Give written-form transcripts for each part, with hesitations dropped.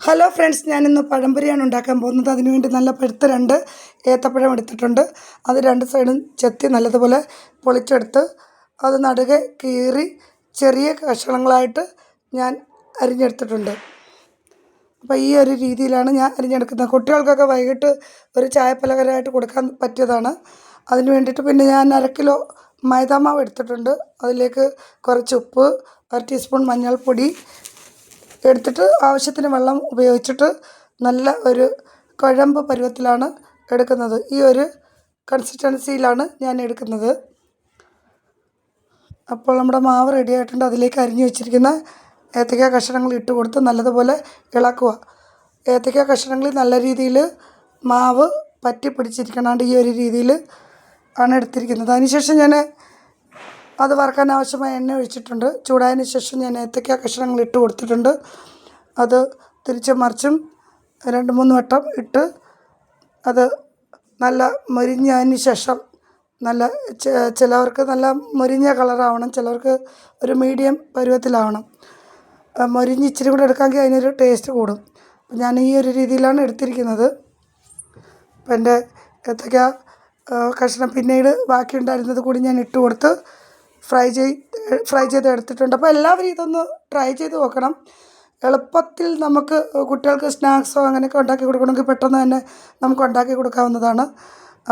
Hello friends, ഞാനിന്ന് പഴംപൊരിയാണ് ഉണ്ടാക്കാൻ പോകുന്നത്. അതിനുവേണ്ടി നല്ല പഴുത്ത 2 ഏത്തപ്പഴം എടുത്തിട്ടുണ്ട്. അത് 2 സൈഡും ചെത്തി നല്ലതുപോലെ പൊളിച്ചെടുത്ത് അത് നടുകെ കീറി ചെറിയ കഷണങ്ങളായിട്ട് ഞാൻ അരിഞ്ഞെടുത്തിട്ടുണ്ട്. അപ്പോൾ ഈ ഒരു രീതിയിലാണ് ഞാൻ അരിഞ്ഞെടുക്കുന്നത്. കുട്ടികൾക്കൊക്കെ വൈകിട്ട് ഒരു ചായപ്പലഹാരമായിട്ട് കൊടുക്കാൻ പറ്റിയതാണ്. അതിന് വേണ്ടിയിട്ട് പിന്നെ ഞാൻ 1/2 കിലോ മൈദാമാവ് എടുത്തിട്ടുണ്ട്. അതിലേക്ക് കുറച്ച് ഉപ്പ്, 1 ടീസ്പൂൺ മഞ്ഞൾപ്പൊടി എടുത്തിട്ട് ആവശ്യത്തിന് വെള്ളം ഉപയോഗിച്ചിട്ട് നല്ല ഒരു കുഴമ്പ് പരുവത്തിലാണ് എടുക്കുന്നത്. ഈ ഒരു കൺസിസ്റ്റൻസിയിലാണ് ഞാൻ എടുക്കുന്നത്. അപ്പോൾ നമ്മുടെ മാവ് റെഡി ആയിട്ടുണ്ട്. അതിലേക്ക് അരിഞ്ഞു വെച്ചിരിക്കുന്ന ഏത്തയ്ക്ക കഷണങ്ങൾ ഇട്ട് കൊടുത്ത് നല്ലതുപോലെ ഇളക്കുക. ഏത്തയ്ക്ക കഷണങ്ങളിൽ നല്ല രീതിയിൽ മാവ് പറ്റി പിടിച്ചിരിക്കണാണ്ട് ഈ ഒരു രീതിയിൽ ആണ് എടുത്തിരിക്കുന്നത്. അതിനുശേഷം ഞാൻ അത് വറുക്കാൻ ആവശ്യമായ എണ്ണ ഒഴിച്ചിട്ടുണ്ട്. ചൂടായതിന് ശേഷം ഞാൻ ഏത്തയ്ക്ക കഷണങ്ങൾ ഇട്ട് കൊടുത്തിട്ടുണ്ട്. അത് തിരിച്ചും മറിച്ചും 2-3 വട്ടം ഇട്ട് അത് നല്ല മൊരിഞ്ഞതിന് ശേഷം നല്ല ചിലവർക്ക് നല്ല മൊരിഞ്ഞ കളറാവണം, ചിലവർക്ക് ഒരു മീഡിയം പരുവത്തിലാവണം. മൊരിഞ്ഞ് ഇച്ചിരി കൂടെ എടുക്കാമെങ്കിൽ അതിനൊരു ടേസ്റ്റ് കൂടും. ഞാൻ ഈ ഒരു രീതിയിലാണ് എടുത്തിരിക്കുന്നത്. അപ്പം എൻ്റെ ഏത്തയ്ക്ക കഷ്ണം പിന്നീട് ബാക്കിയുണ്ടായിരുന്നത് കൂടി ഞാൻ ഇട്ട് കൊടുത്ത് ഫ്രൈ ചെയ്ത് എടുത്തിട്ടുണ്ട്. അപ്പോൾ എല്ലാവരും ഇതൊന്ന് ട്രൈ ചെയ്ത് നോക്കണം. എളുപ്പത്തിൽ നമുക്ക് കുട്ടികൾക്ക് സ്നാക്സോ അങ്ങനെയൊക്കെ ഉണ്ടാക്കി കൊടുക്കണമെങ്കിൽ പെട്ടെന്ന് തന്നെ നമുക്ക് ഉണ്ടാക്കി കൊടുക്കാവുന്നതാണ്.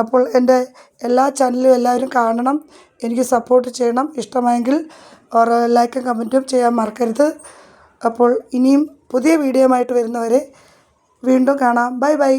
അപ്പോൾ എൻ്റെ എല്ലാ ചാനലും എല്ലാവരും കാണണം, എനിക്ക് സപ്പോർട്ട് ചെയ്യണം. ഇഷ്ടമായെങ്കിൽ ലൈക്കും കമൻറ്റും ചെയ്യാൻ മറക്കരുത്. അപ്പോൾ ഇനിയും പുതിയ വീഡിയോയുമായിട്ട് വരുന്നവരെ വീണ്ടും കാണാം. Bye bye.